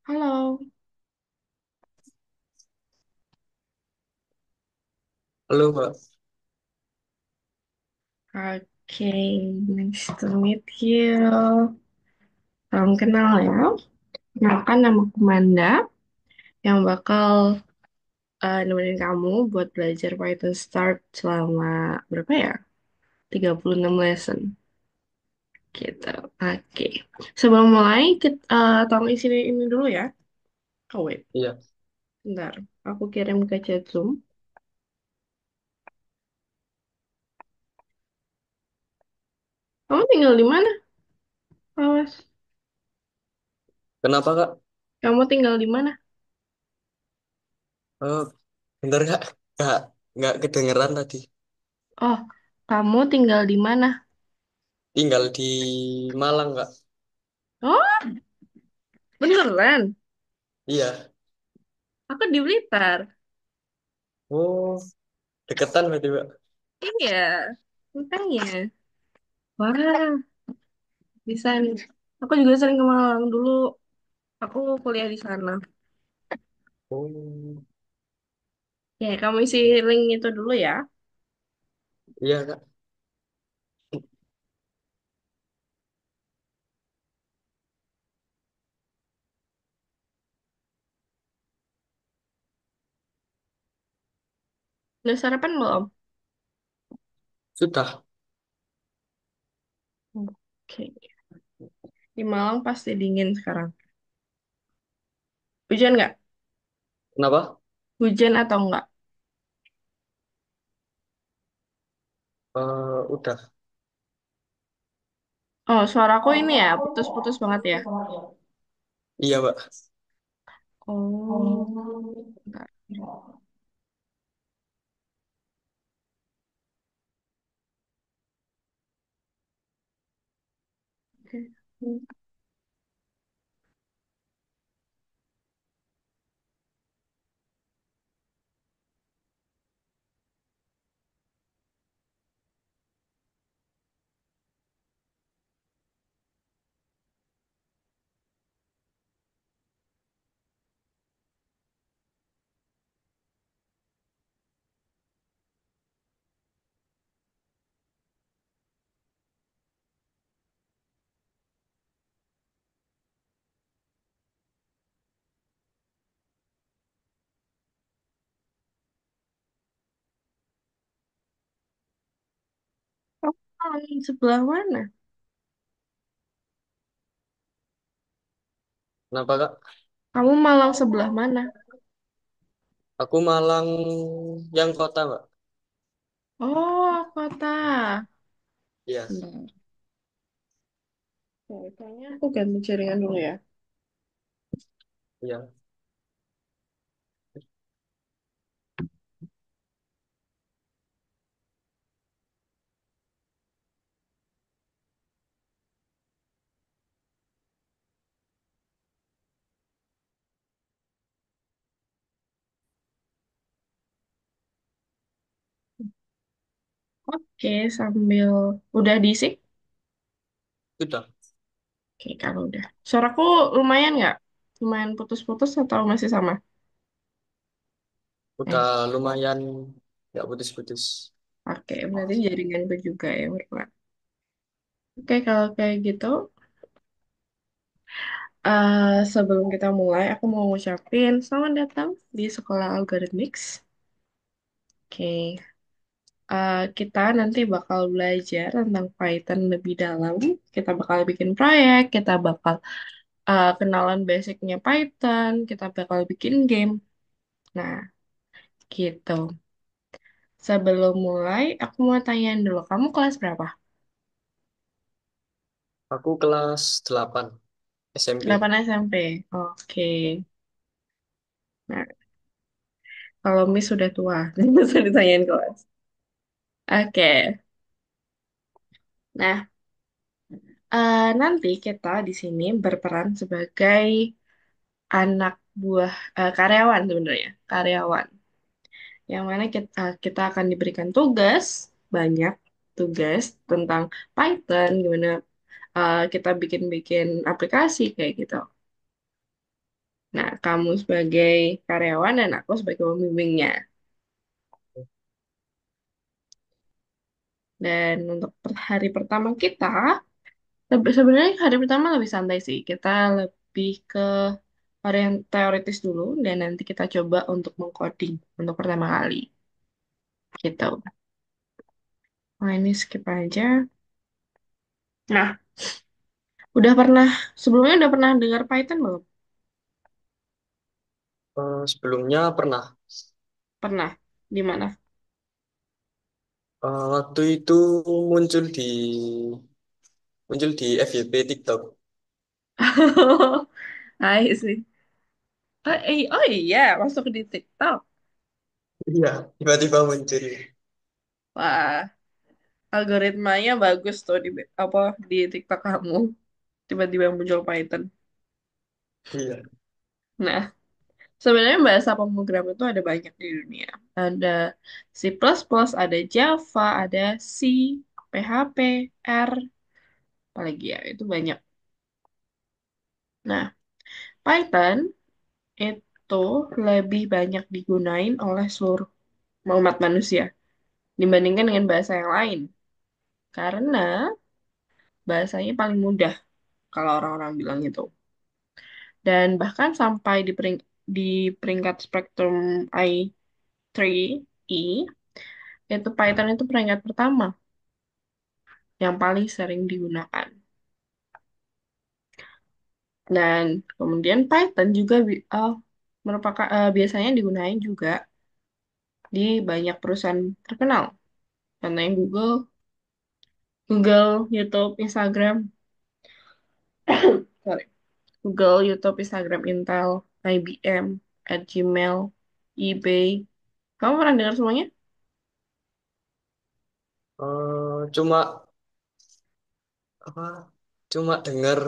Halo. Halo, Mbak. Oke, nice to meet you. Salam kenal ya. Kenalkan nama aku Manda yang bakal nemenin kamu buat belajar Python Start selama berapa ya? 36 lesson gitu. Oke. Sebelum mulai, kita tolong isi ini dulu ya. Oh wait, Iya, bentar. Aku kirim ke chat Zoom. Kamu tinggal di mana? Awas. kenapa Kak? Kamu tinggal di mana? Oh, bentar Kak. Kak, nggak kedengeran tadi. Oh, kamu tinggal di mana? Tinggal di Malang Kak. Oh, beneran. Iya. Aku di Blitar. Oh, deketan berarti Mbak. Iya, makanya. Wah, bisa nih. Aku juga sering ke Malang dulu. Aku kuliah di sana. Oh, Ya, kamu isi link itu dulu ya. iya Kak. Udah sarapan belum? Sudah. Oke. Di Malang pasti dingin sekarang. Hujan nggak? Kenapa? Hujan atau enggak? Udah. Oh, suaraku ini ya, putus-putus banget ya. Iya Mbak. Oh, enggak. Oke. Kamu Malang sebelah mana? Kenapa Kak? Kamu Malang sebelah mana? Aku Malang yang kota Mbak. Oh, kota. Iya, Bentar. Oh, kayaknya aku ganti jaringan dulu ya. iya. Oke, sambil udah diisi? Sudah. Oke, kalau udah. Suaraku lumayan nggak? Lumayan putus-putus atau masih sama? Udah Eh, lumayan nggak putus-putus. oke, berarti jaringanku juga ya berperan. Oke, kalau kayak gitu, sebelum kita mulai, aku mau ngucapin selamat datang di Sekolah Algorithmics. Oke, kita nanti bakal belajar tentang Python lebih dalam. Kita bakal bikin proyek, kita bakal kenalan basicnya Python, kita bakal bikin game. Nah, gitu. Sebelum mulai, aku mau tanyain dulu, kamu kelas berapa? Aku kelas 8 SMP. 8 SMP. Oke. Nah, kalau Miss sudah tua, jadi bisa ditanyain kelas. Oke. Nah, nanti kita di sini berperan sebagai anak buah karyawan sebenarnya, karyawan. Yang mana kita akan diberikan tugas, banyak tugas tentang Python, gimana kita bikin-bikin aplikasi kayak gitu. Nah, kamu sebagai karyawan dan aku sebagai pembimbingnya. Dan untuk hari pertama kita, sebenarnya hari pertama lebih santai sih. Kita lebih ke varian teoritis dulu dan nanti kita coba untuk mengcoding untuk pertama kali. Gitu. Nah, ini skip aja. Nah, udah pernah, sebelumnya udah pernah dengar Python belum? Sebelumnya pernah. Pernah. Di mana? Waktu itu muncul di muncul di FYP TikTok. I see. Oh iya, masuk di TikTok. Iya, tiba-tiba muncul. Wah, algoritmanya bagus tuh di apa di TikTok kamu. Tiba-tiba muncul Python. Iya. Nah, sebenarnya bahasa pemrograman itu ada banyak di dunia. Ada C++, ada Java, ada C, PHP, R, apalagi ya, itu banyak. Nah, Python itu lebih banyak digunain oleh seluruh umat manusia dibandingkan dengan bahasa yang lain. Karena bahasanya paling mudah kalau orang-orang bilang itu. Dan bahkan sampai di peringkat spektrum I3E, itu Python itu peringkat pertama yang paling sering digunakan. Dan kemudian Python juga merupakan biasanya digunakan juga di banyak perusahaan terkenal. Contohnya Google, YouTube, Instagram, sorry, Google, YouTube, Instagram, Intel, IBM, Gmail, eBay. Kamu pernah dengar semuanya? Cuma apa? Cuma dengar,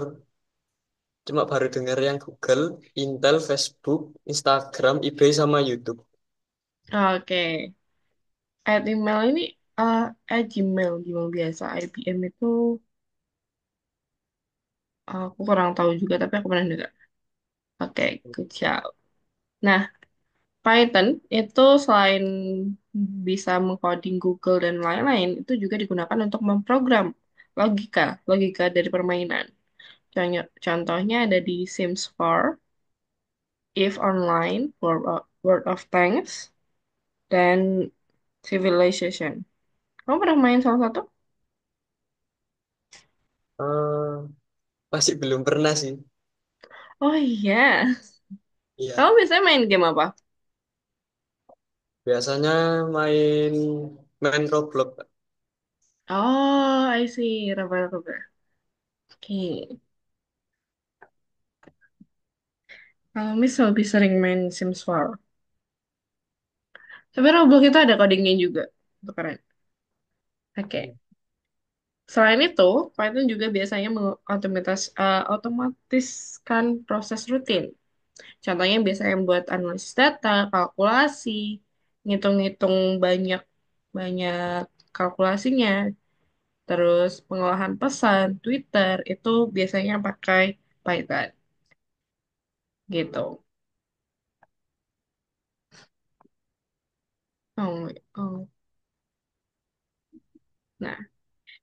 cuma baru dengar yang Google, Intel, Facebook, Instagram, eBay sama YouTube. Oke. Gmail ini Gmail biasa. IBM itu aku kurang tahu juga, tapi aku pernah dengar. Oke, good job. Nah, Python itu selain bisa mengcoding Google dan lain-lain, itu juga digunakan untuk memprogram logika dari permainan. Contohnya ada di Sims 4, Eve Online, World of Tanks, dan Civilization. Kamu pernah main salah satu? Eh, Masih belum pernah sih. Oh iya, kamu Iya. biasanya main game apa? Biasanya main main Roblox. Oh, I see, Rafael. Oke, kalau Miss lebih sering main Sims 4. Tapi Roblox itu ada codingnya juga. Itu keren. Oke. Selain itu, Python juga biasanya otomatiskan proses rutin. Contohnya biasanya buat analisis data, kalkulasi, ngitung-ngitung banyak banyak kalkulasinya, terus pengolahan pesan, Twitter, itu biasanya pakai Python gitu. Oh, oh. Nah,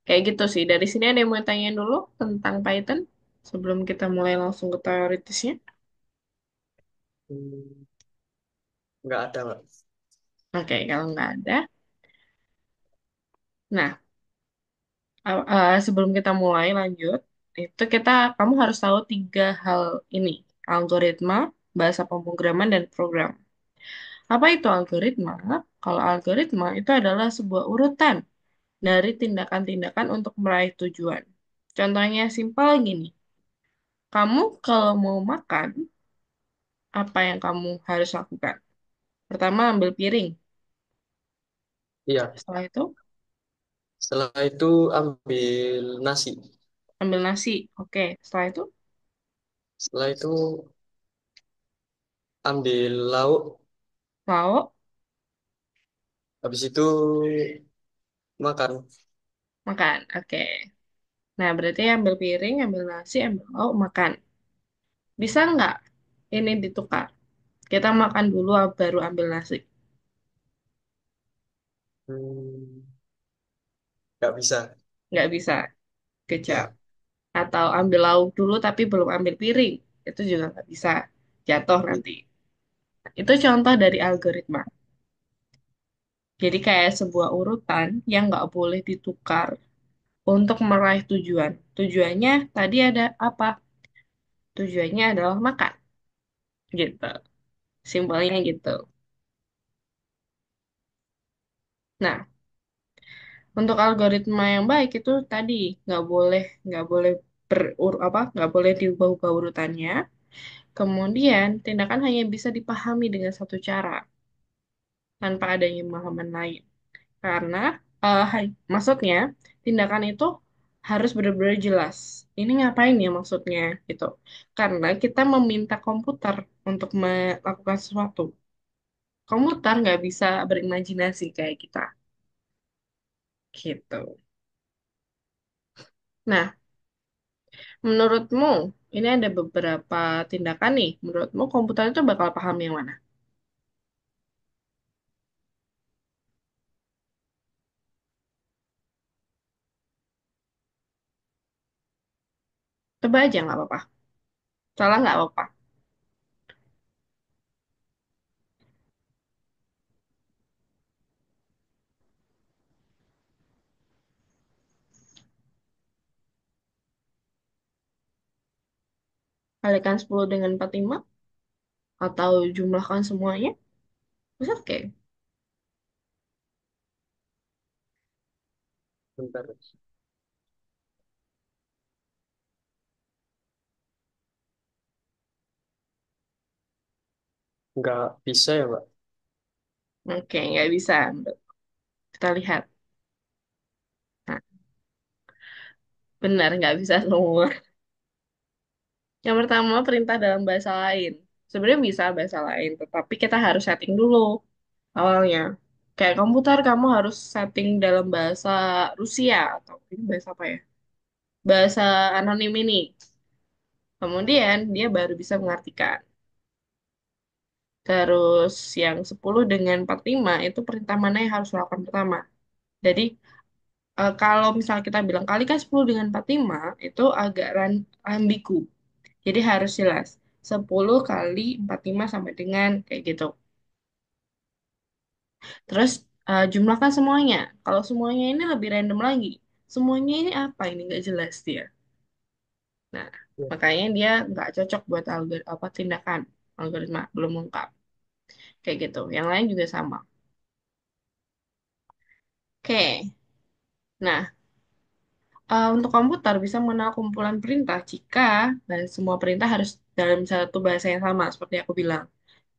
kayak gitu sih. Dari sini ada yang mau tanyain dulu tentang Python sebelum kita mulai langsung ke teoritisnya. Hmm, nggak ada, Mbak. Oke, kalau nggak ada. Nah, sebelum kita mulai lanjut, itu kamu harus tahu tiga hal ini. Algoritma, bahasa pemrograman, dan program. Apa itu algoritma? Kalau algoritma itu adalah sebuah urutan dari tindakan-tindakan untuk meraih tujuan. Contohnya simpel gini. Kamu kalau mau makan, apa yang kamu harus lakukan? Pertama, ambil piring. Iya. Setelah itu, Setelah itu ambil nasi. ambil nasi. Oke, setelah itu, Setelah itu ambil lauk. lauk, Habis itu makan. makan. Oke. Nah, berarti ambil piring, ambil nasi, ambil lauk, makan. Bisa nggak? ini ditukar. Kita makan dulu baru ambil nasi. Hmm, nggak bisa. Nggak bisa, kejam. Ya, Atau ambil lauk dulu tapi belum ambil piring. Itu juga nggak bisa. Jatuh nanti. Itu contoh dari algoritma. Jadi kayak sebuah urutan yang nggak boleh ditukar untuk meraih tujuan. Tujuannya tadi ada apa? Tujuannya adalah makan. Gitu. Simpelnya gitu. Nah, untuk algoritma yang baik itu tadi nggak boleh nggak boleh diubah-ubah urutannya. Kemudian tindakan hanya bisa dipahami dengan satu cara tanpa adanya pemahaman lain. Karena maksudnya tindakan itu harus benar-benar jelas. Ini ngapain ya maksudnya gitu. Karena kita meminta komputer untuk melakukan sesuatu. Komputer nggak bisa berimajinasi kayak kita gitu. Nah, menurutmu ini ada beberapa tindakan nih. Menurutmu komputer itu bakal paham yang mana? Coba aja nggak apa-apa. Salah nggak apa-apa. Kalikan 10 dengan 45 atau jumlahkan semuanya. Bisa oke. bentar. Nggak bisa ya, Pak? Oke, nggak bisa. Kita lihat. Nah, benar, nggak bisa semua. Yang pertama, perintah dalam bahasa lain. Sebenarnya bisa bahasa lain, tetapi kita harus setting dulu awalnya. Kayak komputer, kamu harus setting dalam bahasa Rusia. Atau ini bahasa apa ya? Bahasa anonim ini. Kemudian, dia baru bisa mengartikan. Terus, yang 10 dengan 45 itu perintah mana yang harus dilakukan pertama. Jadi, kalau misalnya kita bilang kalikan 10 dengan 45, itu agak ambigu. Jadi harus jelas. 10 kali 45 sampai dengan kayak gitu. Terus jumlahkan semuanya. Kalau semuanya ini lebih random lagi. Semuanya ini apa? Ini nggak jelas dia. Nah, Ya. makanya dia nggak cocok buat apa tindakan algoritma belum lengkap. Kayak gitu. Yang lain juga sama. Oke. Nah, untuk komputer bisa mengenal kumpulan perintah jika dan semua perintah harus dalam satu bahasa yang sama, seperti aku bilang.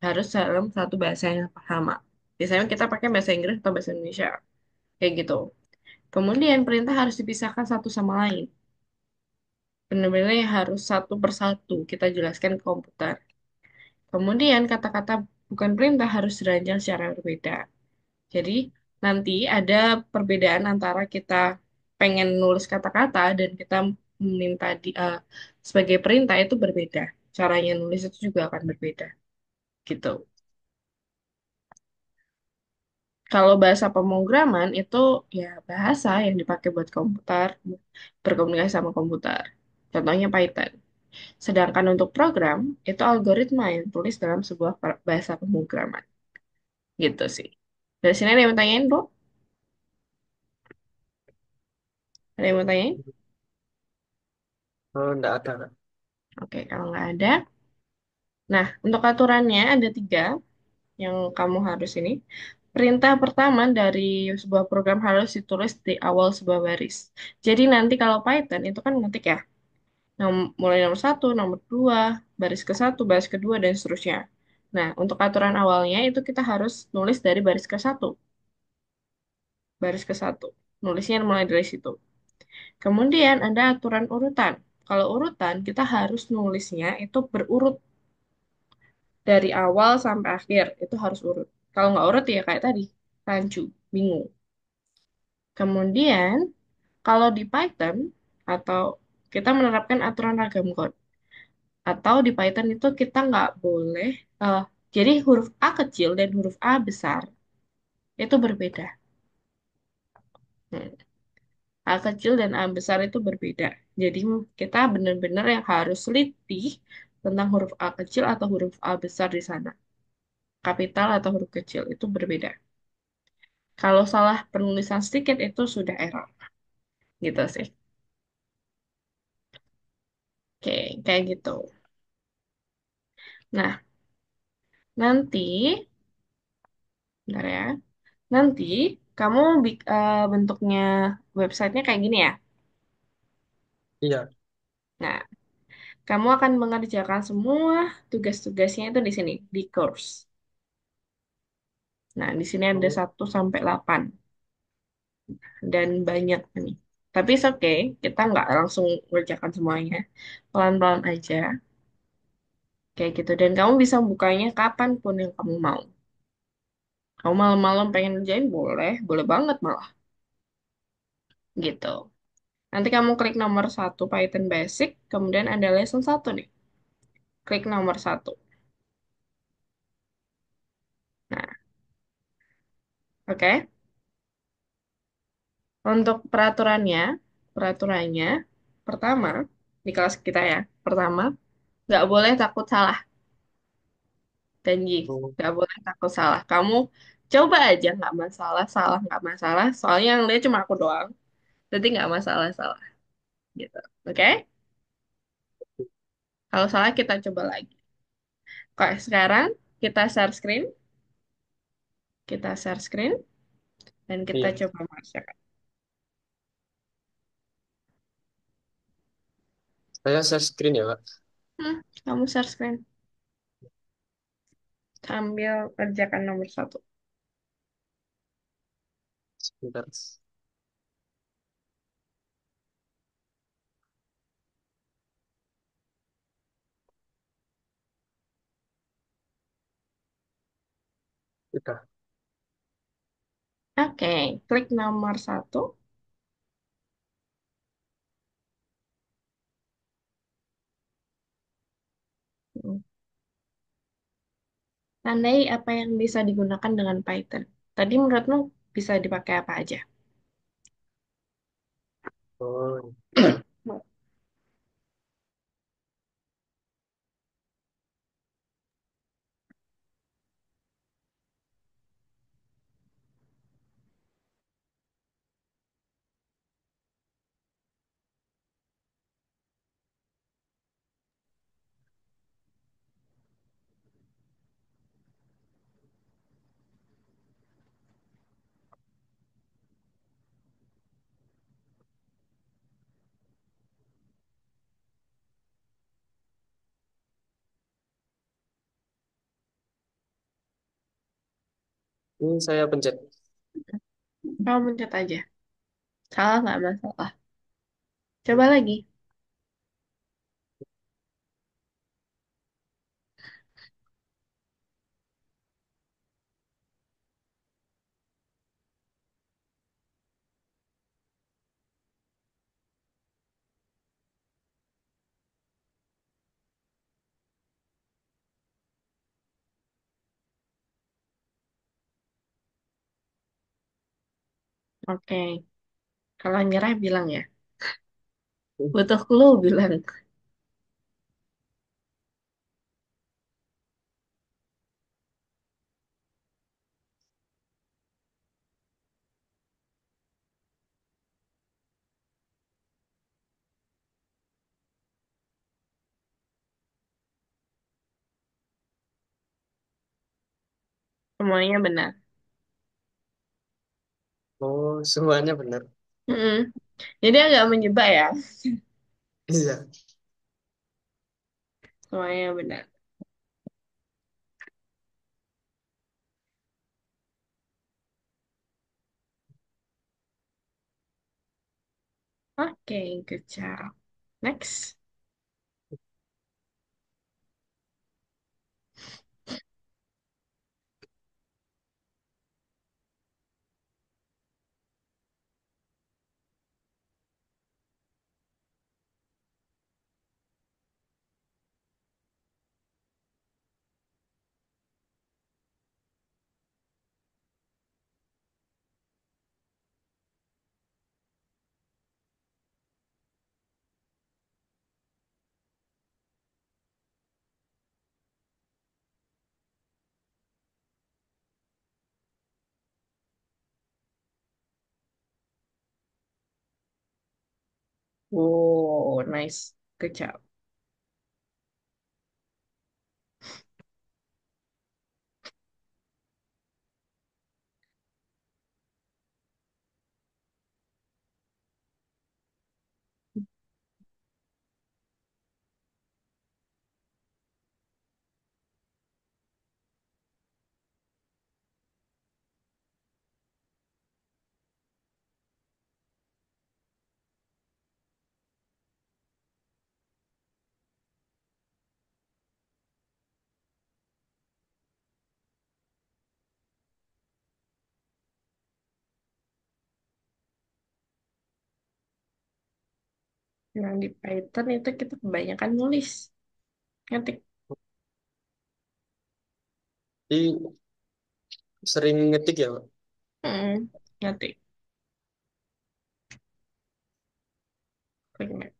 Harus dalam satu bahasa yang sama. Biasanya kita pakai bahasa Inggris atau bahasa Indonesia. Kayak gitu. Kemudian perintah harus dipisahkan satu sama lain. Benar-benar harus satu persatu kita jelaskan ke komputer. Kemudian kata-kata bukan perintah harus dirancang secara berbeda. Jadi nanti ada perbedaan antara kita pengen nulis kata-kata dan kita meminta sebagai perintah itu berbeda. Caranya nulis itu juga akan berbeda. Gitu. Kalau bahasa pemrograman itu ya bahasa yang dipakai buat komputer, berkomunikasi sama komputer. Contohnya Python. Sedangkan untuk program, itu algoritma yang tulis dalam sebuah bahasa pemrograman. Gitu sih. Dari sini ada yang mau tanyain, Bro? Ada yang mau tanyain? Oh, nggak ada, Kak. Oke, kalau nggak ada. Nah, untuk aturannya ada tiga yang kamu harus ini. Perintah pertama dari sebuah program harus ditulis di awal sebuah baris. Jadi nanti kalau Python itu kan ngetik ya. Mulai nomor satu, nomor dua, baris ke satu, baris kedua, dan seterusnya. Nah, untuk aturan awalnya itu kita harus nulis dari baris ke satu. Baris ke satu. Nulisnya mulai dari situ. Kemudian ada aturan urutan. Kalau urutan, kita harus nulisnya itu berurut dari awal sampai akhir. Itu harus urut. Kalau nggak urut ya kayak tadi, rancu, bingung. Kemudian, kalau di Python, atau kita menerapkan aturan ragam code. Atau di Python itu kita nggak boleh, eh, jadi huruf A kecil dan huruf A besar itu berbeda. Hmm. A kecil dan A besar itu berbeda. Jadi kita benar-benar yang harus teliti tentang huruf A kecil atau huruf A besar di sana. Kapital atau huruf kecil itu berbeda. Kalau salah penulisan sedikit itu sudah error. Gitu sih. Oke, kayak gitu. Nah, nanti, bentar ya. Nanti kamu bentuknya websitenya kayak gini ya. Iya. Nah, kamu akan mengerjakan semua tugas-tugasnya itu di sini, di course. Nah, di sini ada Oh, 1 sampai 8 dan banyak nih. Tapi it's okay, kita nggak langsung mengerjakan semuanya. Pelan-pelan aja, kayak gitu. Dan kamu bisa bukanya kapanpun yang kamu mau. Kamu malam-malam pengen ngerjain, boleh, boleh banget malah, gitu. Nanti kamu klik nomor 1 Python Basic, kemudian ada lesson 1 nih. Klik nomor 1. Nah, oke. Untuk peraturannya, pertama, di kelas kita ya, pertama, nggak boleh takut salah. Janji, oh, nggak boleh takut salah. Kamu coba aja nggak masalah, salah nggak masalah. Soalnya yang lihat cuma aku doang. Jadi nggak masalah salah, gitu. Oke? Kalau salah kita coba lagi. Oke, sekarang kita share screen, dan kita iya. coba masuk. Saya share screen ya, Kak. Kamu share screen sambil kerjakan nomor 1. Sebentar. Udah. Oke, klik nomor 1. Tandai apa yang bisa digunakan dengan Python. Tadi menurutmu bisa dipakai apa aja? Oh, ini saya pencet. Kamu pencet aja. Salah nggak masalah. Coba lagi. Oke. Kalau nyerah bilang ya. Butuh clue bilang. Semuanya benar. Oh, semuanya benar. Mm-mm. Jadi agak menjebak ya. Iya. Semuanya benar. Oke, good job. Next. Oh, nice. Good job. Yang di Python itu kita kebanyakan nulis. Ngetik. Jadi sering ngetik ya, Pak? Ngetik. Klik.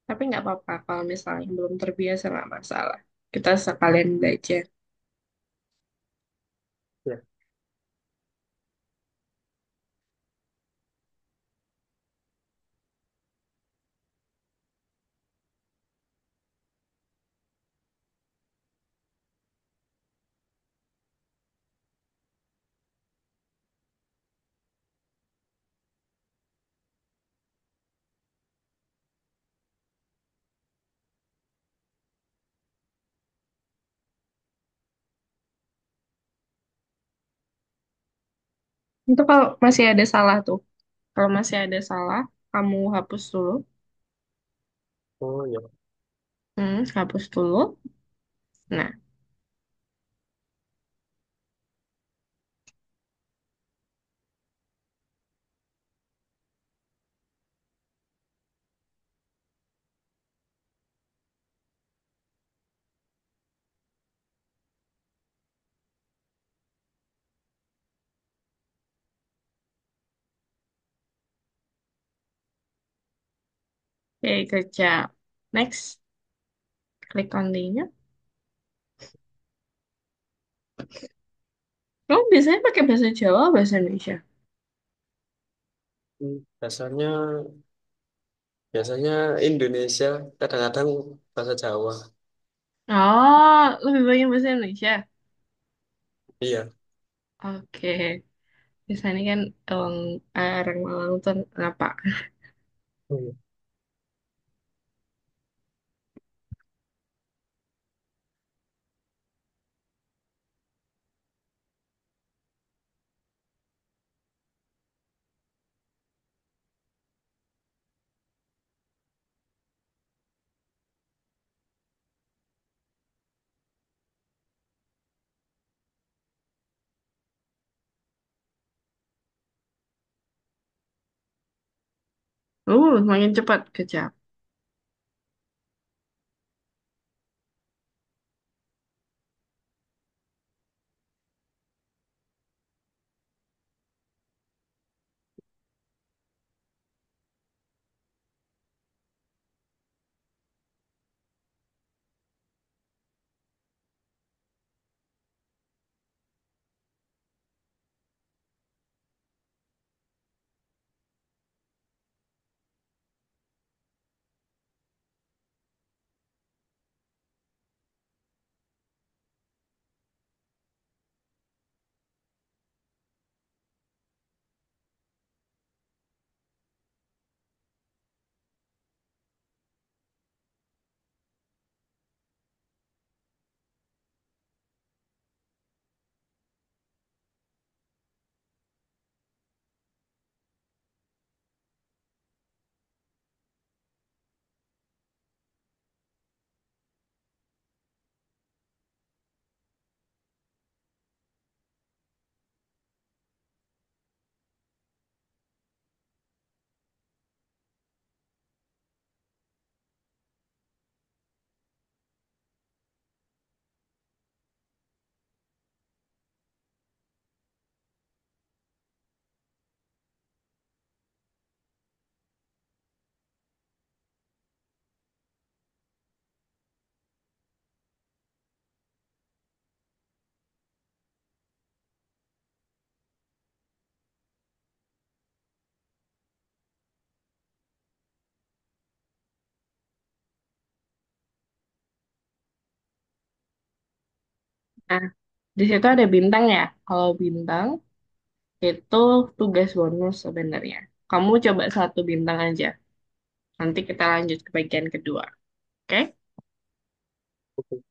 Tapi nggak apa-apa kalau misalnya belum terbiasa nggak masalah. Kita sekalian belajar. Ya. Itu kalau masih ada salah tuh. Kalau masih ada salah, kamu hapus dulu. Oh ya. Hapus dulu. Nah, oke, kerja. Next, klik continue. Kamu biasanya pakai bahasa Jawa, bahasa Indonesia? Biasanya biasanya Indonesia, kadang-kadang bahasa Jawa. Oh, lebih banyak bahasa Indonesia. Iya. Oke. Biasanya kan orang Malang tuh ngapa? Hmm. Semakin cepat kerja. Nah, di situ ada bintang ya. Kalau bintang itu tugas bonus sebenarnya. Kamu coba satu bintang aja. Nanti kita lanjut ke bagian kedua. Oke? Oke.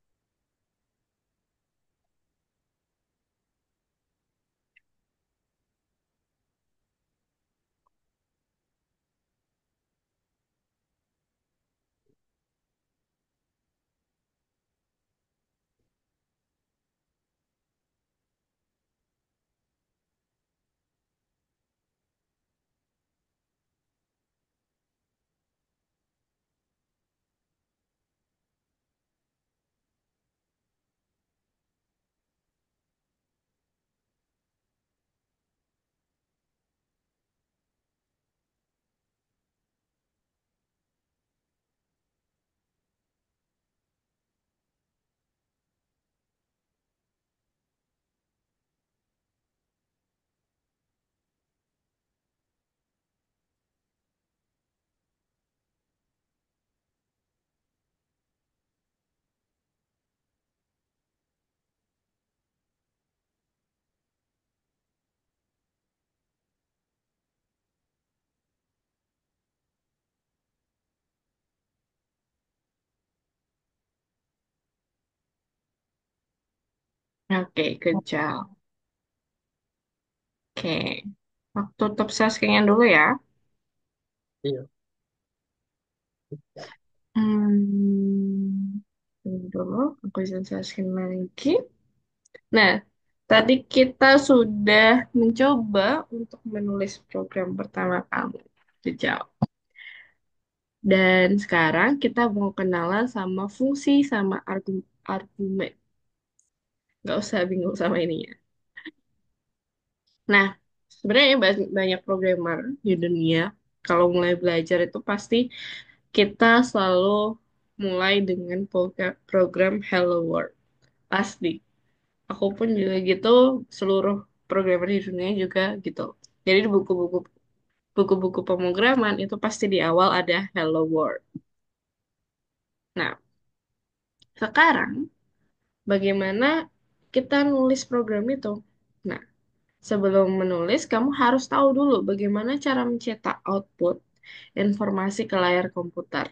Oke, good job. Oke. Waktu tetap saya scan dulu ya. Iya. Tunggu dulu, aku jelasin lagi. Nah, tadi kita sudah mencoba untuk menulis program pertama kamu. Sejauh. Dan sekarang kita mau kenalan sama fungsi sama argumen. Nggak usah bingung sama ininya. Nah, sebenarnya banyak programmer di dunia. Kalau mulai belajar itu pasti kita selalu mulai dengan program Hello World. Pasti. Aku pun juga gitu, seluruh programmer di dunia juga gitu. Jadi di buku-buku pemrograman itu pasti di awal ada Hello World. Nah, sekarang bagaimana kita nulis program itu? Nah, sebelum menulis kamu harus tahu dulu bagaimana cara mencetak output informasi ke layar komputer.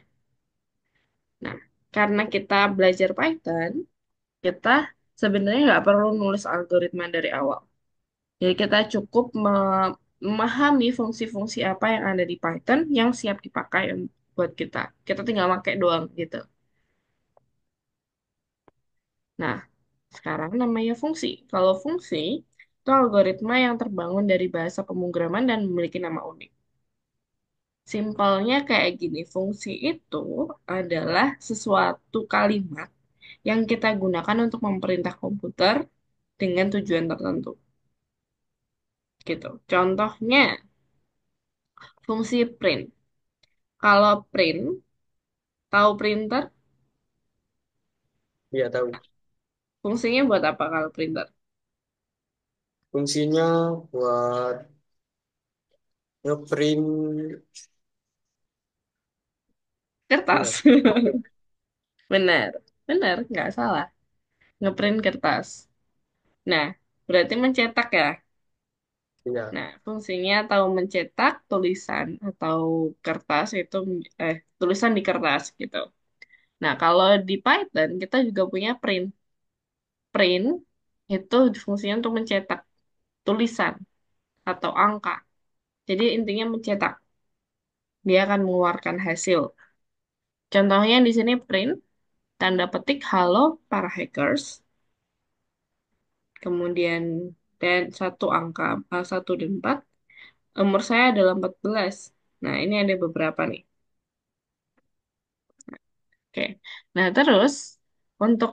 Nah, karena kita belajar Python, kita sebenarnya nggak perlu nulis algoritma dari awal. Jadi kita cukup memahami fungsi-fungsi apa yang ada di Python yang siap dipakai buat kita. Kita tinggal pakai doang gitu. Nah, sekarang namanya fungsi. Kalau fungsi itu algoritma yang terbangun dari bahasa pemrograman dan memiliki nama unik. Simpelnya kayak gini, fungsi itu adalah sesuatu kalimat yang kita gunakan untuk memerintah komputer dengan tujuan tertentu. Gitu. Contohnya, fungsi print. Kalau print, tahu printer? Iya tahu. Fungsinya buat apa kalau printer? Fungsinya buat ngeprint ini. Kertas. Benar, benar, nggak salah. Ngeprint kertas. Nah, berarti mencetak ya. Iya. Nah, fungsinya tahu mencetak tulisan atau kertas itu tulisan di kertas gitu. Nah, kalau di Python kita juga punya print. Print itu fungsinya untuk mencetak tulisan atau angka. Jadi intinya mencetak. Dia akan mengeluarkan hasil. Contohnya di sini print tanda petik halo para hackers. Kemudian dan satu angka 1 dan 4. Umur saya adalah 14. Nah, ini ada beberapa nih. Oke. Nah, terus untuk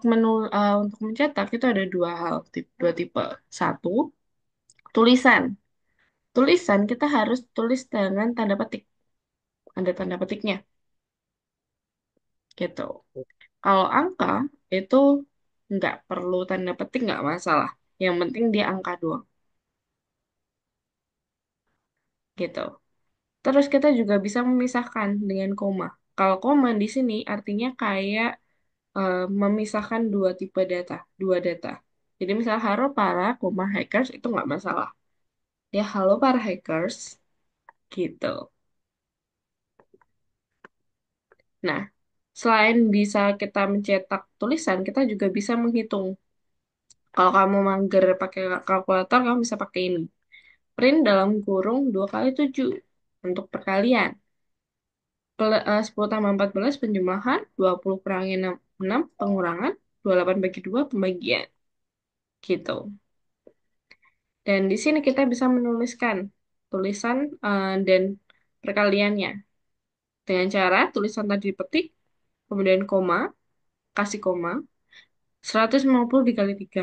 mencetak itu ada dua tipe. Satu, tulisan. Tulisan kita harus tulis dengan tanda petik. Ada tanda petiknya, gitu. Kalau angka itu nggak perlu tanda petik, nggak masalah. Yang penting dia angka doang, gitu. Terus kita juga bisa memisahkan dengan koma. Kalau koma di sini artinya kayak memisahkan dua tipe data, dua data. Jadi misal halo para koma hackers itu nggak masalah. Ya halo para hackers gitu. Nah, selain bisa kita mencetak tulisan, kita juga bisa menghitung. Kalau kamu mager pakai kalkulator, kamu bisa pakai ini. Print dalam kurung 2 kali 7 untuk perkalian. 10 tambah 14 penjumlahan, 20 kurangi 6 6 pengurangan, 28 bagi 2 pembagian. Gitu. Dan di sini kita bisa menuliskan tulisan dan perkaliannya. Dengan cara tulisan tadi dipetik, kemudian koma, kasih koma, 150 dikali 3.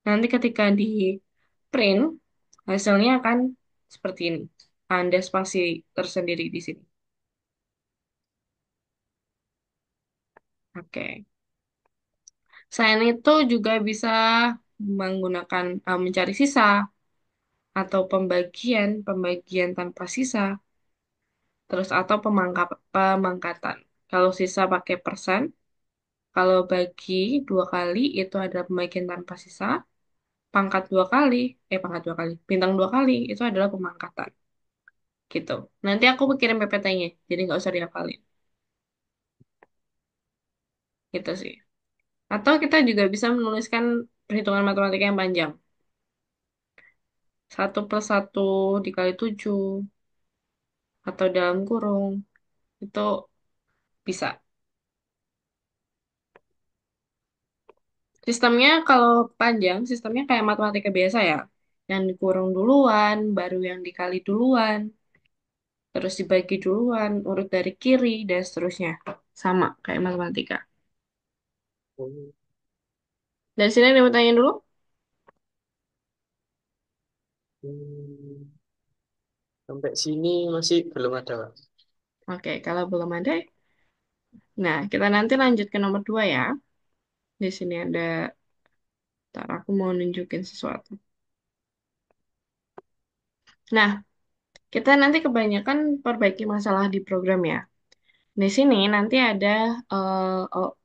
Nanti ketika di print, hasilnya akan seperti ini. Ada spasi tersendiri di sini. Oke. Selain itu juga bisa menggunakan mencari sisa atau pembagian tanpa sisa, terus atau pemangkatan. Kalau sisa pakai persen, kalau bagi 2 kali itu adalah pembagian tanpa sisa, pangkat 2 kali, bintang 2 kali itu adalah pemangkatan. Gitu. Nanti aku kirim PPT-nya, jadi nggak usah dihafalin. Gitu sih. Atau kita juga bisa menuliskan perhitungan matematika yang panjang. 1 plus 1 dikali 7 atau dalam kurung itu bisa. Sistemnya kalau panjang, sistemnya kayak matematika biasa ya. Yang dikurung duluan, baru yang dikali duluan, terus dibagi duluan, urut dari kiri, dan seterusnya. Sama kayak matematika. Oh, Dari sini ada yang mau tanya dulu? hmm, sampai sini masih belum ada, Pak. Oke, kalau belum ada, nah kita nanti lanjut ke nomor 2 ya. Di sini ada, ntar aku mau nunjukin sesuatu. Nah, kita nanti kebanyakan perbaiki masalah di program ya. Di sini nanti ada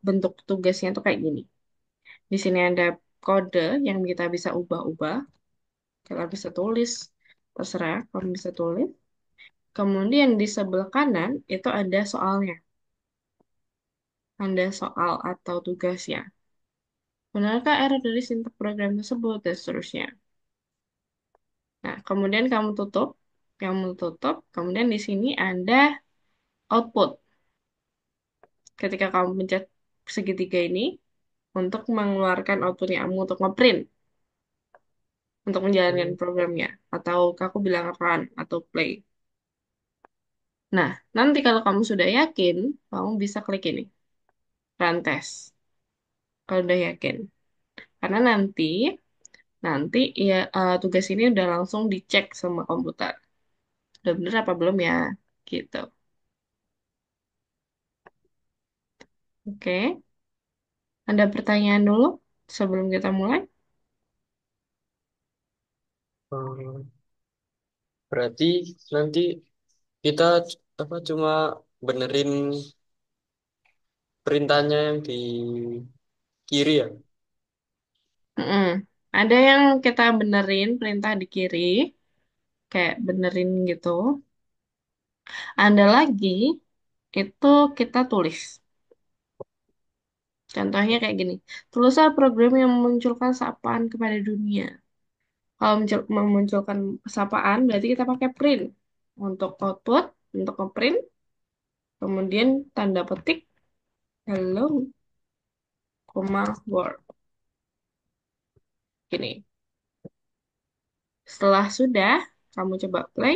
bentuk tugasnya tuh kayak gini. Di sini ada kode yang kita bisa ubah-ubah. Kita bisa tulis, terserah kamu bisa tulis. Kemudian di sebelah kanan itu ada soalnya. Ada soal atau tugasnya. Benarkah error dari sintak program tersebut dan seterusnya. Nah, kemudian kemudian di sini ada output. Ketika kamu pencet segitiga ini untuk mengeluarkan outputnya kamu untuk ngeprint, untuk menjalankan Hmm, programnya, atau aku bilang run atau play. Nah, nanti kalau kamu sudah yakin, kamu bisa klik ini, run test. Kalau udah yakin. Karena nanti ya tugas ini udah langsung dicek sama komputer. Udah bener apa belum ya? Gitu. Oke. Ada pertanyaan dulu sebelum kita mulai? berarti nanti kita apa cuma benerin perintahnya yang di kiri ya? Mm-mm. Ada yang kita benerin perintah di kiri, kayak benerin gitu. Ada lagi, itu kita tulis. Contohnya kayak gini. Tulislah program yang memunculkan sapaan kepada dunia. Kalau memunculkan sapaan, berarti kita pakai print. Untuk output, untuk ngeprint, kemudian tanda petik, hello, koma, word. Gini. Setelah sudah, kamu coba play.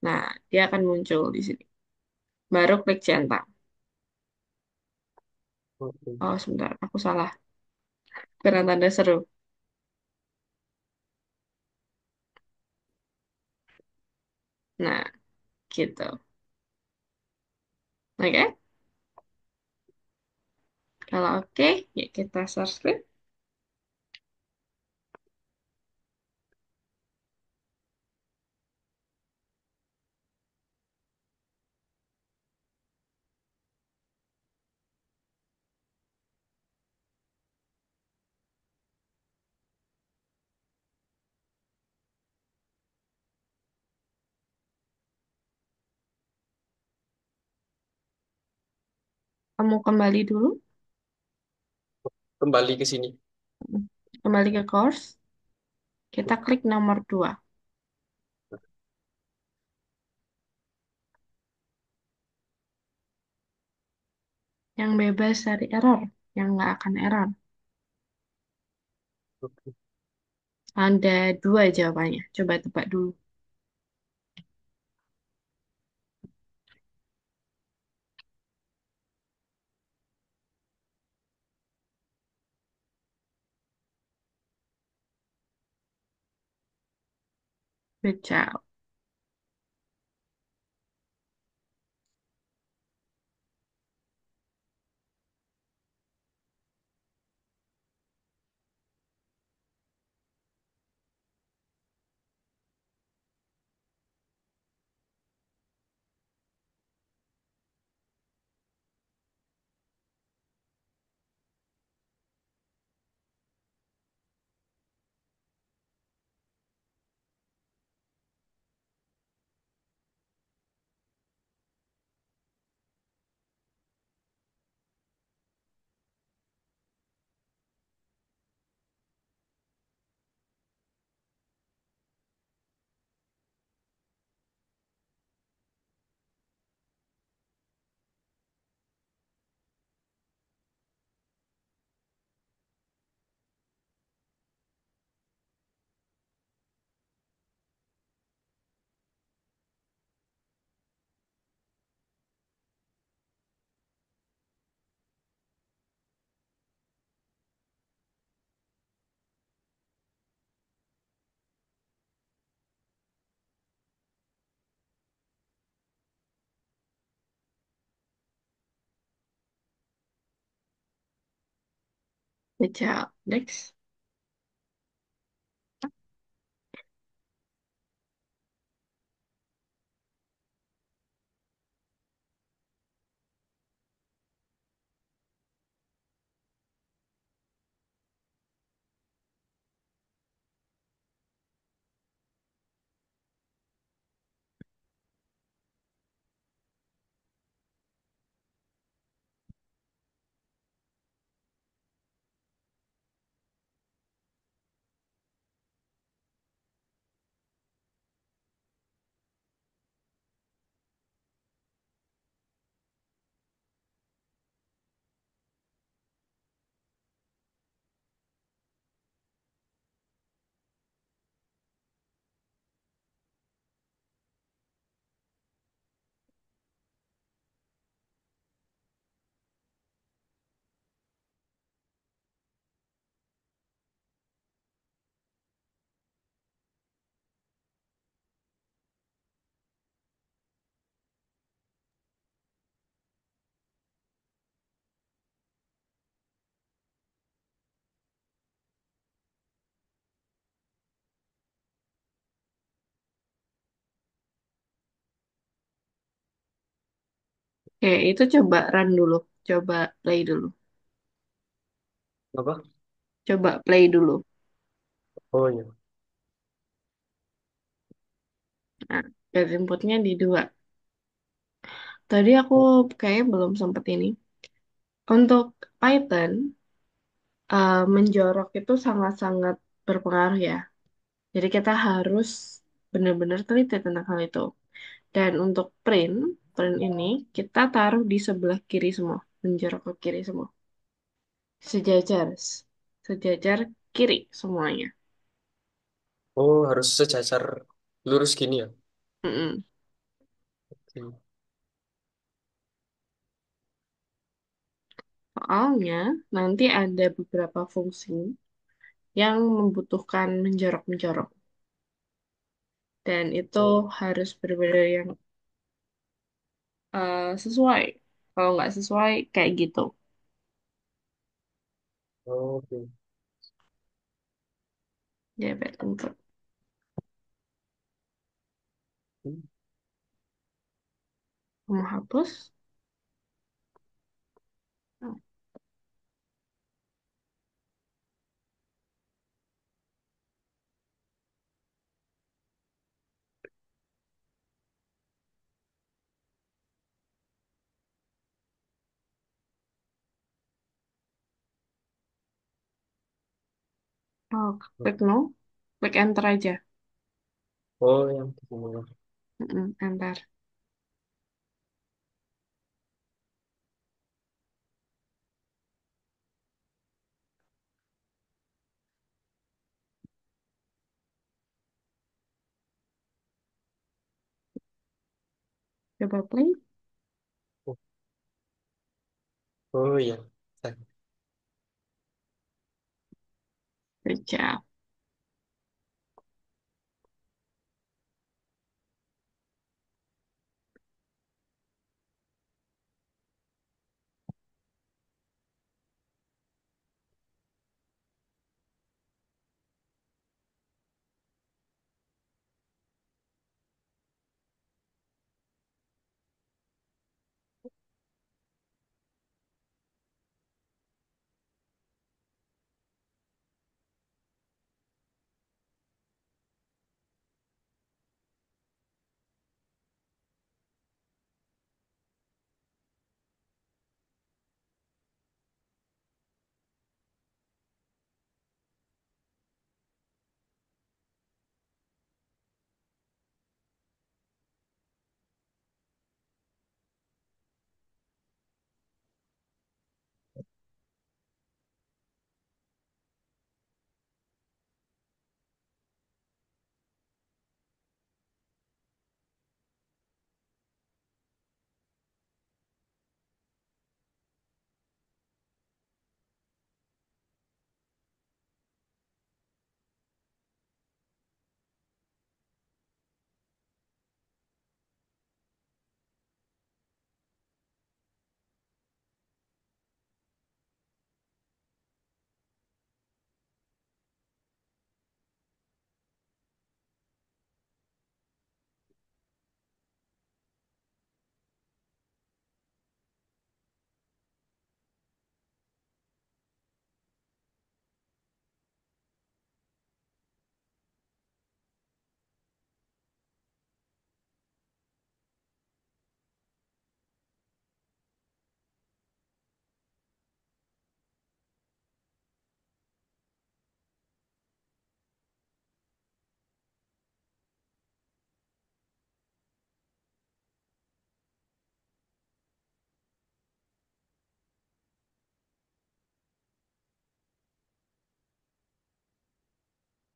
Nah, dia akan muncul di sini. Baru klik centang. Oke. Oh, sebentar. Aku salah. Karena tanda seru. Nah, gitu. Oke? Kalau oke, ya kita share screen. Kamu kembali dulu. Kembali ke sini. Kembali ke course. Kita klik nomor 2. Yang bebas dari error. Yang nggak akan error. Oke. Ada 2 jawabannya. Coba tebak dulu. Good job. Good job. Next. Oke, itu coba run dulu. Coba play dulu. Apa? Coba play dulu. Oh iya. Nah, garis inputnya di 2. Tadi aku kayaknya belum sempet ini. Untuk Python, menjorok itu sangat-sangat berpengaruh ya. Jadi kita harus benar-benar teliti tentang hal itu. Dan untuk print ini kita taruh di sebelah kiri semua, menjorok ke kiri semua. Sejajar, sejajar kiri semuanya. Oh, harus sejajar lurus gini ya. Mm-mm. Oke. Soalnya nanti ada beberapa fungsi yang membutuhkan menjorok-menjorok. Dan itu Oh, harus benar-benar yang sesuai. Kalau nggak sesuai, kayak gitu. oke. Ya, untuk Hmm. menghapus. klik no, klik enter aja. Oh, yang di sini. Enter. Coba play. Oh, oh iya. Good job.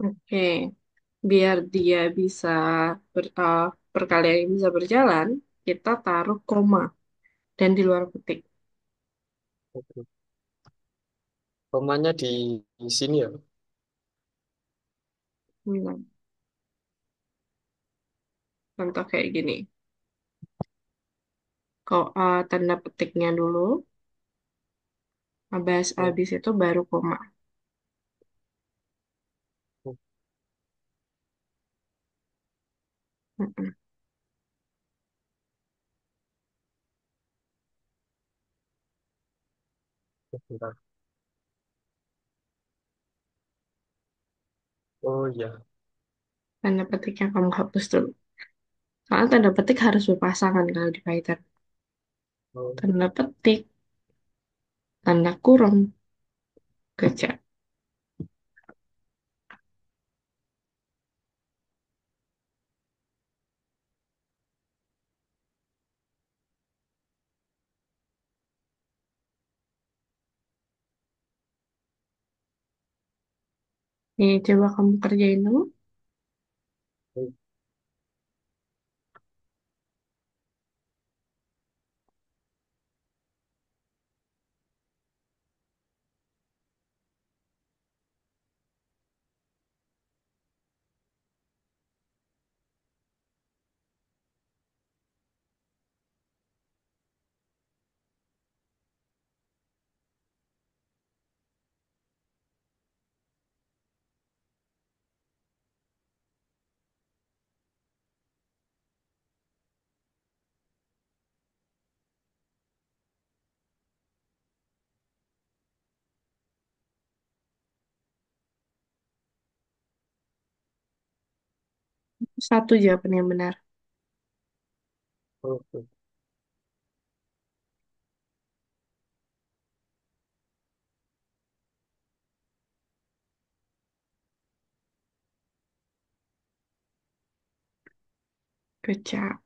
Oke, biar dia bisa ber, uh, perkalian ini bisa berjalan, kita taruh koma dan di luar petik. Oke. Komanya di sini ya. Nah, contoh kayak gini. Kok tanda petiknya dulu, Oh, habis itu baru koma. oh, Mm-mm. bentar. Oh iya. Tanda petik yang kamu hapus dulu. Soalnya tanda petik harus berpasangan kalau di Python. Oh, Tanda petik, tanda kurung, kerja. Nih, coba kamu kerjain dulu. oh, Satu jawaban yang benar. oh, oh. Good job.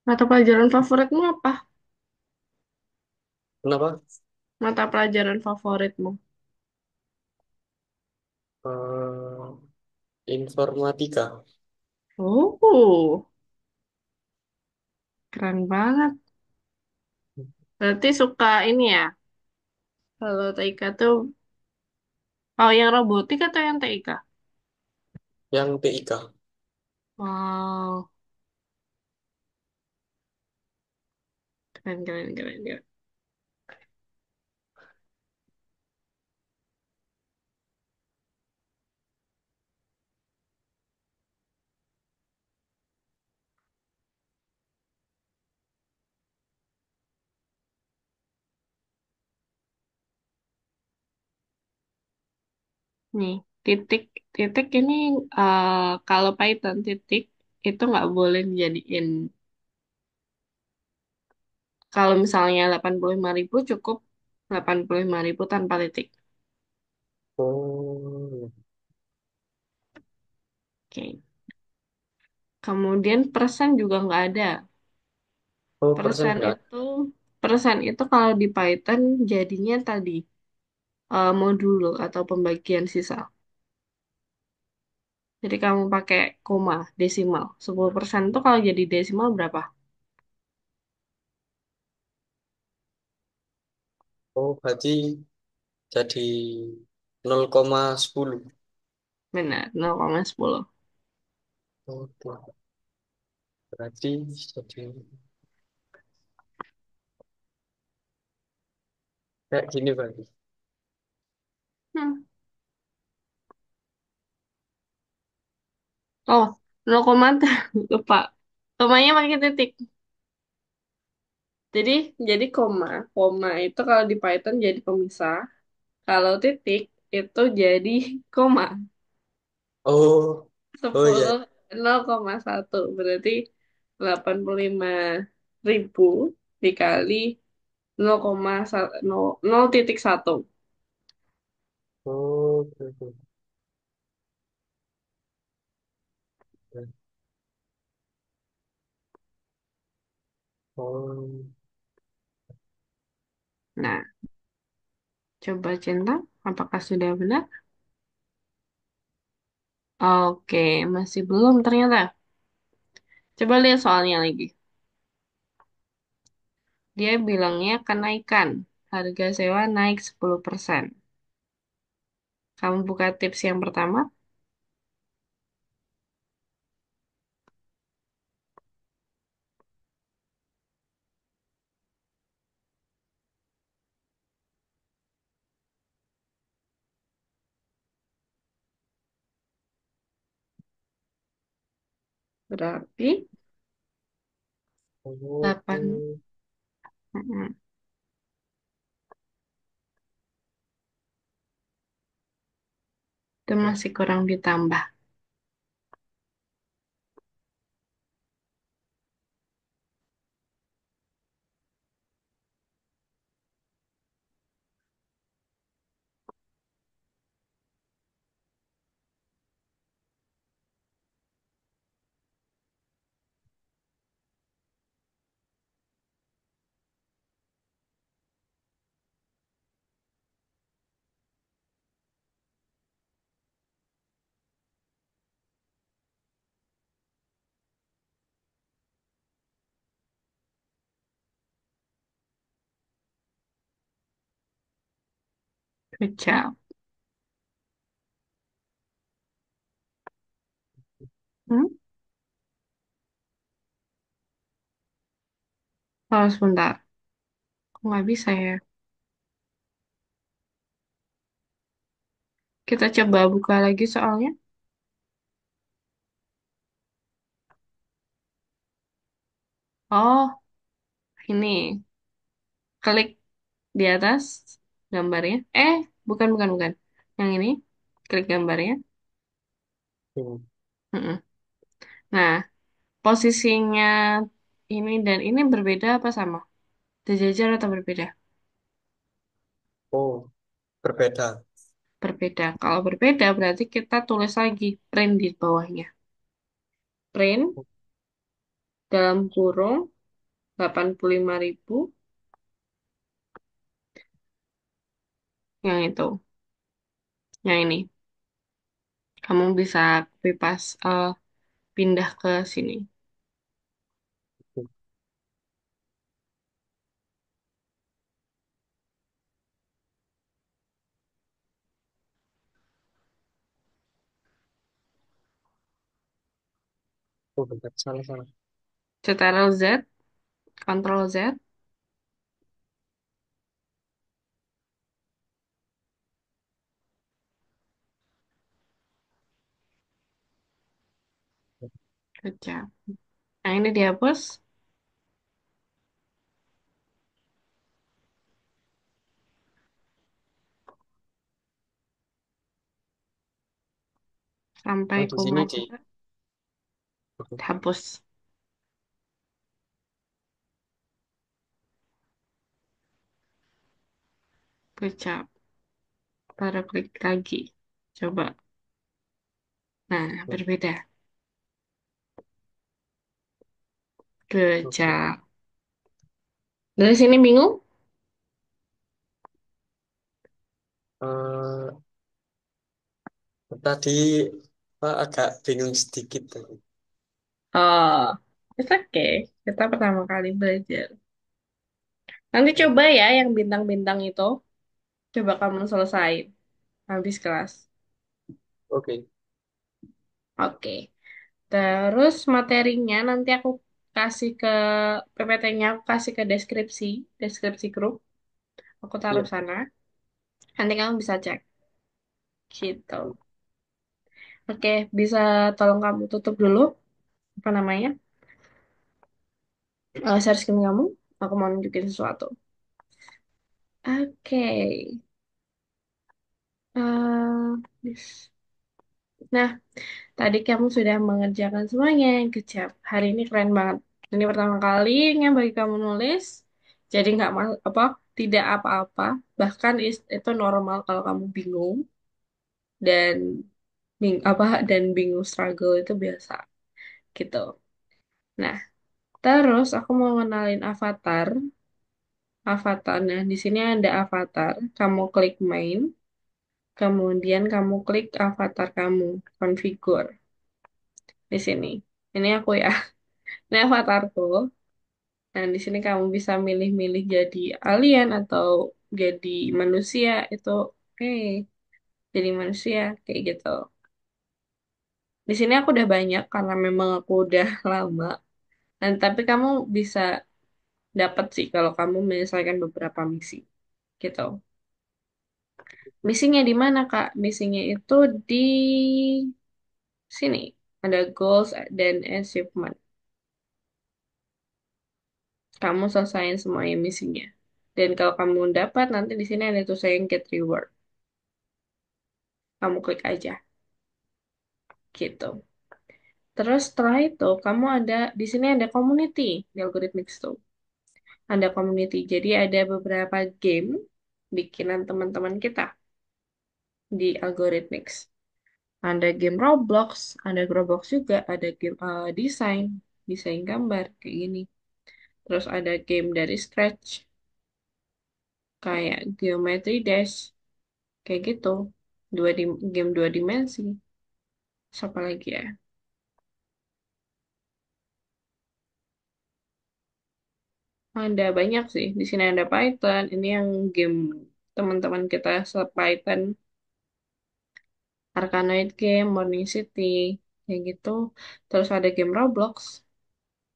Mata pelajaran favoritmu apa? Kenapa? Mata pelajaran favoritmu. Eh, informatika. Oh, keren banget. Berarti suka ini ya? Kalau TIK tuh, oh yang robotik atau yang TIK? Yang TIK. Wow, keren, keren, keren, keren. Nih, titik, titik ini kalau Python titik itu nggak boleh dijadiin. Kalau misalnya 85.000 cukup 85.000 tanpa titik. Oh, Oke. Kemudian persen juga nggak ada. oh persen Persen enggak? itu persen itu kalau di Python jadinya tadi modulo atau pembagian sisa. Jadi kamu pakai koma desimal. 10% itu kalau jadi desimal berapa? Oh, berarti jadi 0,10. Benar, 0,10. Oke. Berarti jadi kayak gini berarti. Hmm. Oh, 0, lupa. Komanya pakai titik. Jadi jadi koma itu kalau di Python jadi pemisah. Kalau titik itu jadi koma. Oh, oh iya. 10 0,1 berarti 85.000 dikali 0,1. Oh, oke, oke. Oh, Nah, coba centang apakah sudah benar? Oke, masih belum ternyata. Coba lihat soalnya lagi. Dia bilangnya kenaikan. Harga sewa naik 10%. Kamu buka tips yang pertama. Berarti Oke. 8. Mm-mm. Itu masih kurang ditambah. Good job. Hmm? Oh, sebentar. Kok nggak bisa ya? Kita coba buka lagi soalnya. Oh, ini. Klik di atas gambarnya. Bukan, bukan, bukan. Yang ini. Klik gambarnya. Hmm. Mm-mm. Nah, posisinya ini dan ini berbeda apa sama? Sejajar atau berbeda? Oh, berbeda. Berbeda. Kalau berbeda berarti kita tulis lagi print di bawahnya. Print dalam kurung 85.000 yang itu. Yang ini. Kamu bisa bebas pindah ke sini. Oh, bentar. Salah, salah. Ctrl Z, Ctrl Z, kerja. Nah, ini dihapus sampai Oh, di koma sini di. juga Oke. dihapus. Kerja. Baru klik lagi. Coba. Nah, berbeda. Oke. Kerja. Dari sini bingung? Eh, tadi Pak agak bingung sedikit tadi. Oh, it's okay. Kita pertama kali belajar. Nanti coba ya yang bintang-bintang itu. Coba kamu selesain habis kelas. Oke. Oke. Terus materinya nanti aku kasih ke PPT-nya, aku kasih ke deskripsi grup. Aku taruh Iya. sana. Nanti kamu bisa cek. Gitu. Oke, bisa tolong kamu tutup dulu apa namanya? Share screen kamu. Aku mau nunjukin sesuatu. Oke. Yes. Nah, tadi kamu sudah mengerjakan semuanya. Good job. Hari ini keren banget. Ini pertama kalinya bagi kamu nulis. Jadi nggak apa tidak apa-apa. Bahkan itu normal kalau kamu bingung dan dan bingung struggle itu biasa gitu. Nah, terus aku mau ngenalin avatar. Avatar. Nah, di sini ada avatar. Kamu klik main, kemudian kamu klik avatar kamu, configure di sini. Ini aku ya. Ini avatarku. Nah, di sini kamu bisa milih-milih jadi alien atau jadi manusia. Itu oke, jadi manusia kayak gitu. Di sini aku udah banyak karena memang aku udah lama. Dan tapi kamu bisa dapat sih kalau kamu menyelesaikan beberapa misi gitu. Misinya di mana, Kak? Misinya itu di sini. Ada goals dan achievement. Kamu selesaiin semua misinya. Dan kalau kamu dapat, nanti di sini ada tulisan get reward. Kamu klik aja, gitu. Terus setelah itu, kamu ada di sini ada community di Algorithmics tuh. Ada community. Jadi ada beberapa game bikinan teman-teman kita di Algorithmics. Ada game Roblox, ada Roblox juga, ada game desain, desain gambar kayak gini. Terus ada game dari Scratch, kayak Geometry Dash, kayak gitu. Game dua dimensi. Siapa lagi ya? Ada banyak sih. Di sini ada Python. Ini yang game teman-teman kita Python, Arkanoid Game, Morning City, kayak gitu. Terus ada game Roblox.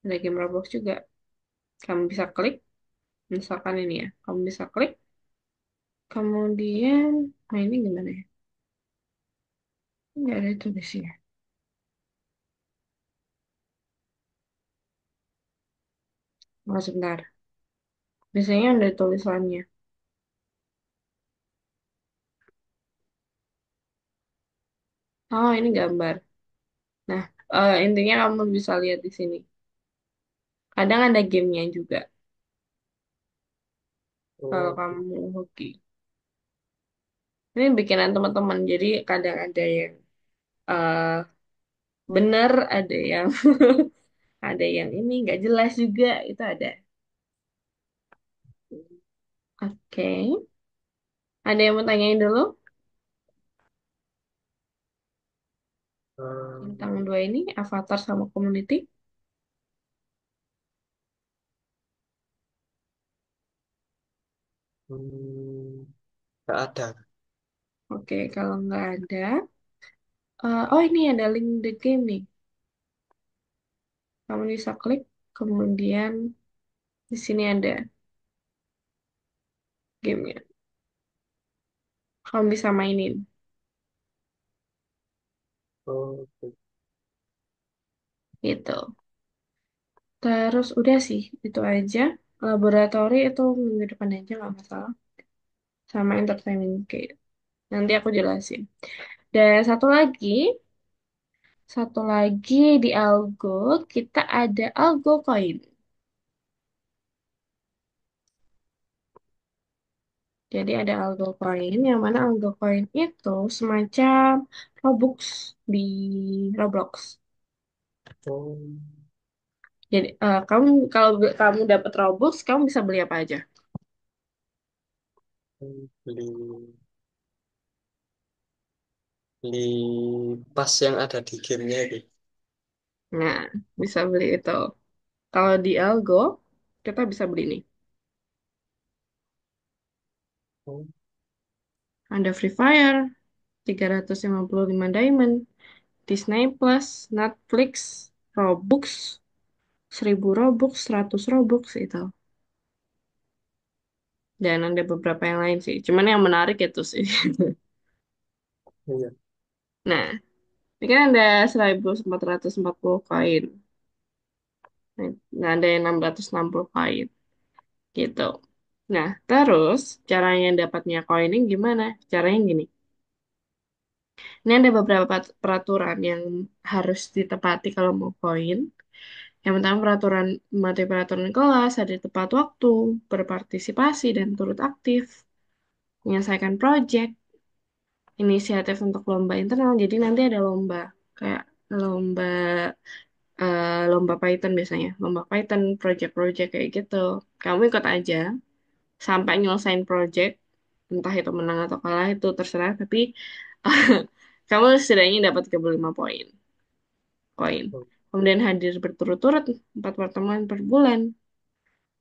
Ada game Roblox juga. Kamu bisa klik, misalkan ini ya. Kamu bisa klik, kemudian, nah ini gimana ya? Nggak ada tulisnya. Oh, sebentar. Biasanya ada tulisannya. Oh, ini gambar. Nah, intinya kamu bisa lihat di sini. Kadang ada gamenya juga. Kalau Oh, kamu hoki. Ini bikinan teman-teman. Jadi kadang ada yang eh bener, ada yang ada yang ini nggak jelas juga. Itu ada. Oke. Ada yang mau tanyain dulu tentang hmm, dua ini, avatar sama community? nggak ada. Oke, kalau nggak ada, oh ini ada link the game nih. Kamu bisa klik, kemudian di sini ada gamenya. Kamu bisa mainin, Oh, gitu. Terus udah sih, itu aja. Laboratori itu minggu depan aja nggak masalah. Sama entertainment kayak. Nanti aku jelasin. Dan satu lagi di Algo, kita ada Algo Coin. Jadi ada Algo Coin, yang mana Algo Coin itu semacam Robux di Roblox. oh, Jadi kamu kalau kamu dapat Robux, kamu bisa beli apa aja. beli beli pas yang ada di gamenya itu. Nah, bisa beli itu. Kalau di Algo, kita bisa beli nih. Oh, Ada Free Fire, 355 diamond, Disney Plus, Netflix, Robux, 1000 Robux, 100 Robux itu. Dan ada beberapa yang lain sih. Cuman yang menarik itu sih. iya. Nah, ini kan ada 1440 koin. Nah, ada yang 660 koin. Gitu. Nah, terus caranya dapatnya koin ini gimana? Caranya gini. Ini ada beberapa peraturan yang harus ditepati kalau mau koin. Yang pertama mematuhi peraturan kelas, hadir tepat waktu, berpartisipasi dan turut aktif, menyelesaikan proyek, inisiatif untuk lomba internal. Jadi nanti ada lomba kayak lomba lomba Python biasanya, lomba Python, project-project kayak gitu. Kamu ikut aja sampai nyelesain project, entah itu menang atau kalah itu terserah, tapi kamu setidaknya dapat 35 poin. Koin. Oh, Kemudian hadir berturut-turut 4 pertemuan per bulan.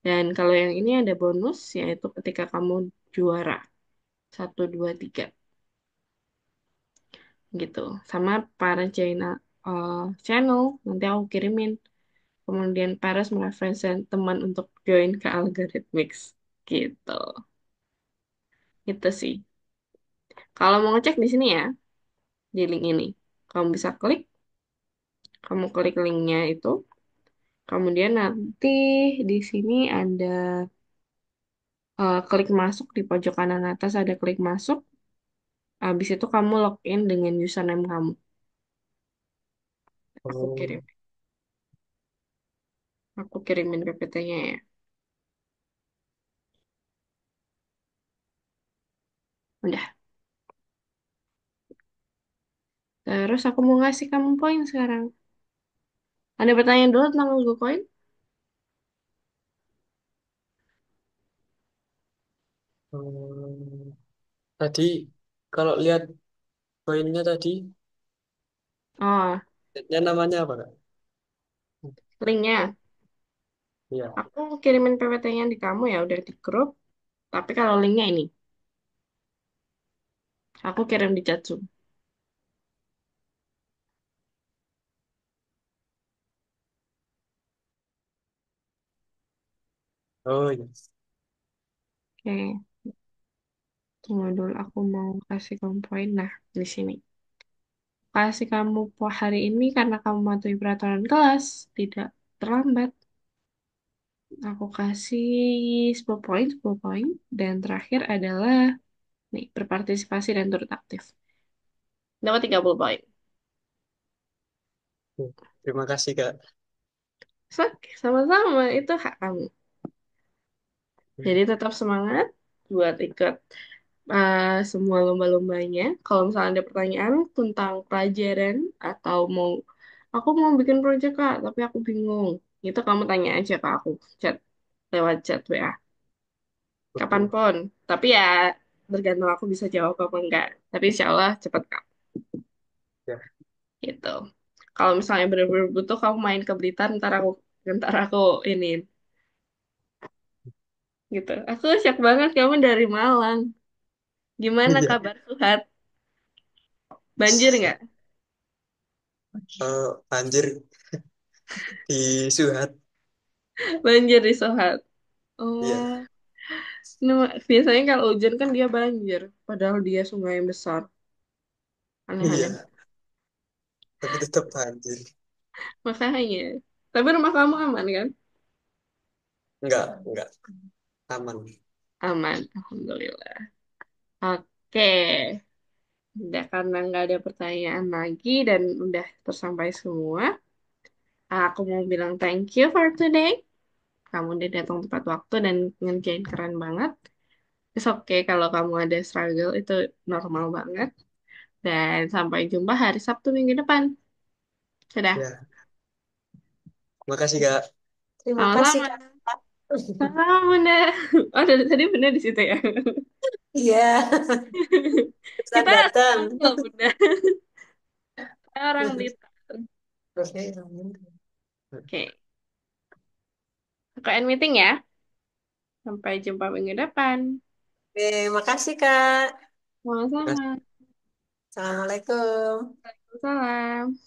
Dan kalau yang ini ada bonus, yaitu ketika kamu juara. 1, 2, 3 gitu. Sama para channel, nanti aku kirimin. Kemudian Paris mereferensi teman untuk join ke Algorithmics. Gitu. Itu sih. Kalau mau ngecek di sini ya, di link ini. Kamu bisa klik, Kamu klik linknya itu. Kemudian nanti di sini ada klik masuk di pojok kanan atas ada klik masuk. Habis itu kamu login dengan username kamu. Aku Oh, kirim, aku kirimin PPT-nya ya. Udah. Terus aku mau ngasih kamu poin sekarang. Ada pertanyaan dulu tentang logo koin? hmm. Tadi kalau lihat poinnya tadi, Oh, ya namanya apa Kak? linknya. Iya. Aku kirimin PPT-nya di kamu ya, udah di grup. Tapi kalau linknya ini, aku kirim di chat Zoom. Oh iya. Oke, tunggu dulu. Aku mau kasih kamu poin. Nah, di sini. Kasih kamu po hari ini karena kamu mematuhi peraturan kelas. Tidak terlambat. Aku kasih 10 poin, 10 poin. Dan terakhir adalah, nih, berpartisipasi dan turut aktif. Dapat 30 poin. Terima kasih Kak. Oke, sama-sama. Itu hak kamu. Jadi tetap semangat buat ikut semua lomba-lombanya. Kalau misalnya ada pertanyaan tentang pelajaran atau aku mau bikin proyek Kak, tapi aku bingung. Itu kamu tanya aja ke aku, chat lewat chat WA. Oke. Kapanpun. Tapi ya tergantung aku bisa jawab apa enggak. Tapi insya Allah cepet Kak. Ya. Gitu. Kalau misalnya bener-bener butuh kamu main ke Blitar, ntar aku ini gitu. Aku shock banget kamu dari Malang. Gimana Iya. kabar Suhat? Banjir nggak? Banjir di Suhat. Banjir di Sohat. Iya. Oh, biasanya kalau hujan kan dia banjir, padahal dia sungai yang besar. Aneh-aneh. Iya. Tapi tetap banjir. Makanya. Tapi rumah kamu aman kan? Enggak aman. Aman, alhamdulillah. Oke, udah karena nggak ada pertanyaan lagi dan udah tersampai semua. Aku mau bilang thank you for today. Kamu udah datang tepat waktu dan ngerjain keren banget. It's okay kalau kamu ada struggle, itu normal banget. Dan sampai jumpa hari Sabtu minggu depan. Dadah. Ya. Makasih Kak. Terima kasih Sama-sama. Kak. Sama Bunda. Oh, dari tadi Bunda di situ ya. Iya. Selamat Kita datang. sama loh Bunda. Kita orang Blitar. Oke. Oke. Aku end meeting ya. Sampai jumpa minggu depan. Oke, makasih Kak. Sama-sama. Assalamualaikum. Salam.